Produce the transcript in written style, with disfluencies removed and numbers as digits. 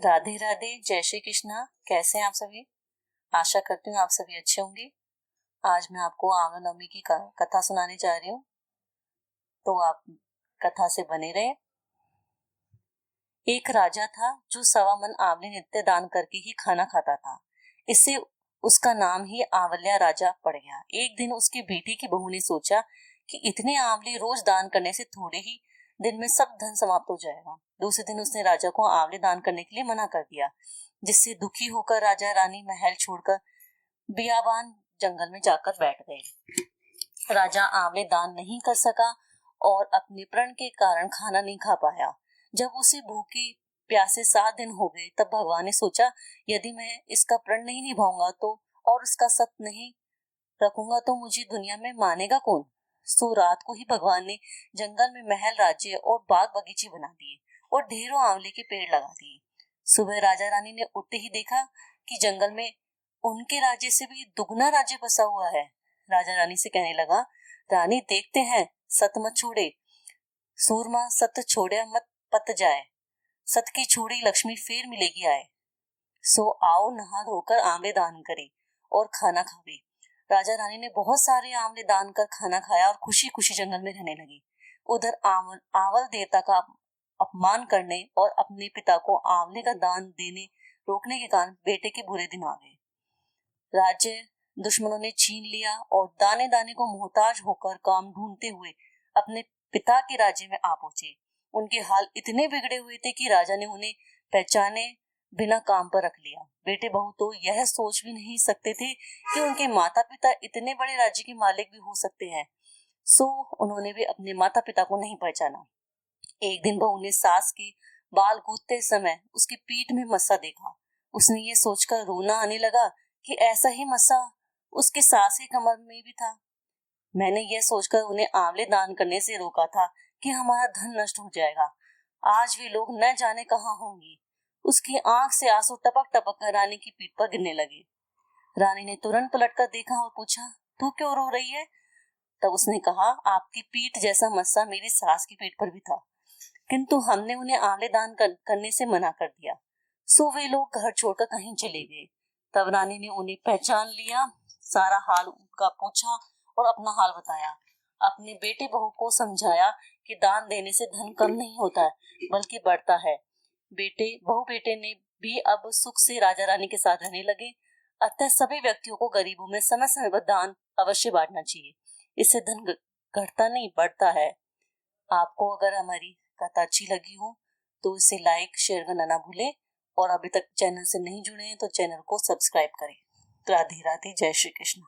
राधे राधे, जय श्री कृष्णा। कैसे हैं आप सभी? आशा करती हूँ आप सभी अच्छे होंगे। आज मैं आपको आंवला नवमी की कथा सुनाने जा रही हूँ, तो आप कथा से बने रहे। एक राजा था जो 1.25 मन आंवले नित्य दान करके ही खाना खाता था। इससे उसका नाम ही आंवल्या राजा पड़ गया। एक दिन उसकी बेटी की बहू ने सोचा कि इतने आंवले रोज दान करने से थोड़े ही दिन में सब धन समाप्त हो जाएगा। दूसरे दिन उसने राजा को आंवले दान करने के लिए मना कर दिया, जिससे दुखी होकर राजा रानी महल छोड़कर बियाबान जंगल में जाकर बैठ गए। राजा आंवले दान नहीं कर सका और अपने प्रण के कारण खाना नहीं खा पाया। जब उसे भूखे प्यासे 7 दिन हो गए, तब भगवान ने सोचा, यदि मैं इसका प्रण नहीं निभाऊंगा तो और इसका सत्य नहीं रखूंगा तो मुझे दुनिया में मानेगा कौन। सो रात को ही भगवान ने जंगल में महल, राज्य और बाग बगीचे बना दिए और ढेरों आंवले के पेड़ लगा दिए। सुबह राजा रानी ने उठते ही देखा कि जंगल में उनके राज्य से भी दुगना राज्य बसा हुआ है। राजा रानी से कहने लगा, रानी देखते हैं, सत मत छोड़े, सूरमा सत छोड़े मत पत जाए, सत की छोड़ी लक्ष्मी फिर मिलेगी आए। सो आओ नहा धोकर आंवले दान करे और खाना खावे। राजा रानी ने बहुत सारे आंवले दान कर खाना खाया और खुशी खुशी जंगल में रहने लगी। उधर आंवल देवता का अपमान करने और अपने पिता को आंवले का दान देने रोकने के कारण बेटे के बुरे दिन आ गए। राज्य दुश्मनों ने छीन लिया और दाने दाने को मोहताज होकर काम ढूंढते हुए अपने पिता के राज्य में आ पहुंचे। उनके हाल इतने बिगड़े हुए थे कि राजा ने उन्हें पहचाने बिना काम पर रख लिया। बेटे बहू तो यह सोच भी नहीं सकते थे कि उनके माता पिता इतने बड़े राज्य के मालिक भी हो सकते हैं। सो उन्होंने भी अपने माता पिता को नहीं पहचाना। एक दिन बहू ने सास के बाल गूंथते समय उसकी पीठ में मस्सा देखा। उसने ये सोचकर रोना आने लगा कि ऐसा ही मस्सा उसके सास की कमर में भी था। मैंने यह सोचकर उन्हें आंवले दान करने से रोका था कि हमारा धन नष्ट हो जाएगा। आज वे लोग न जाने कहाँ होंगे। उसकी आंख से आंसू टपक टपक कर रानी की पीठ पर गिरने लगे। रानी ने तुरंत पलटकर देखा और पूछा, तू क्यों रो रही है? तब उसने कहा, आपकी पीठ जैसा मस्सा मेरी सास की पीठ पर भी था, किंतु हमने उन्हें आंवले दान करने से मना कर दिया। सो वे लोग घर छोड़कर कहीं चले गए। तब रानी ने उन्हें पहचान लिया, सारा हाल उनका पूछा और अपना हाल बताया। अपने बेटे बहू को समझाया कि दान देने से धन कम नहीं होता है बल्कि बढ़ता है। बेटे ने भी अब सुख से राजा रानी के साथ रहने लगे। अतः सभी व्यक्तियों को गरीबों में समय समय पर दान अवश्य बांटना चाहिए। इससे धन घटता नहीं, बढ़ता है। आपको अगर हमारी कथा अच्छी लगी हो तो इसे लाइक शेयर करना ना भूलें और अभी तक चैनल से नहीं जुड़े हैं तो चैनल को सब्सक्राइब करें। राधे राधे, जय श्री कृष्ण।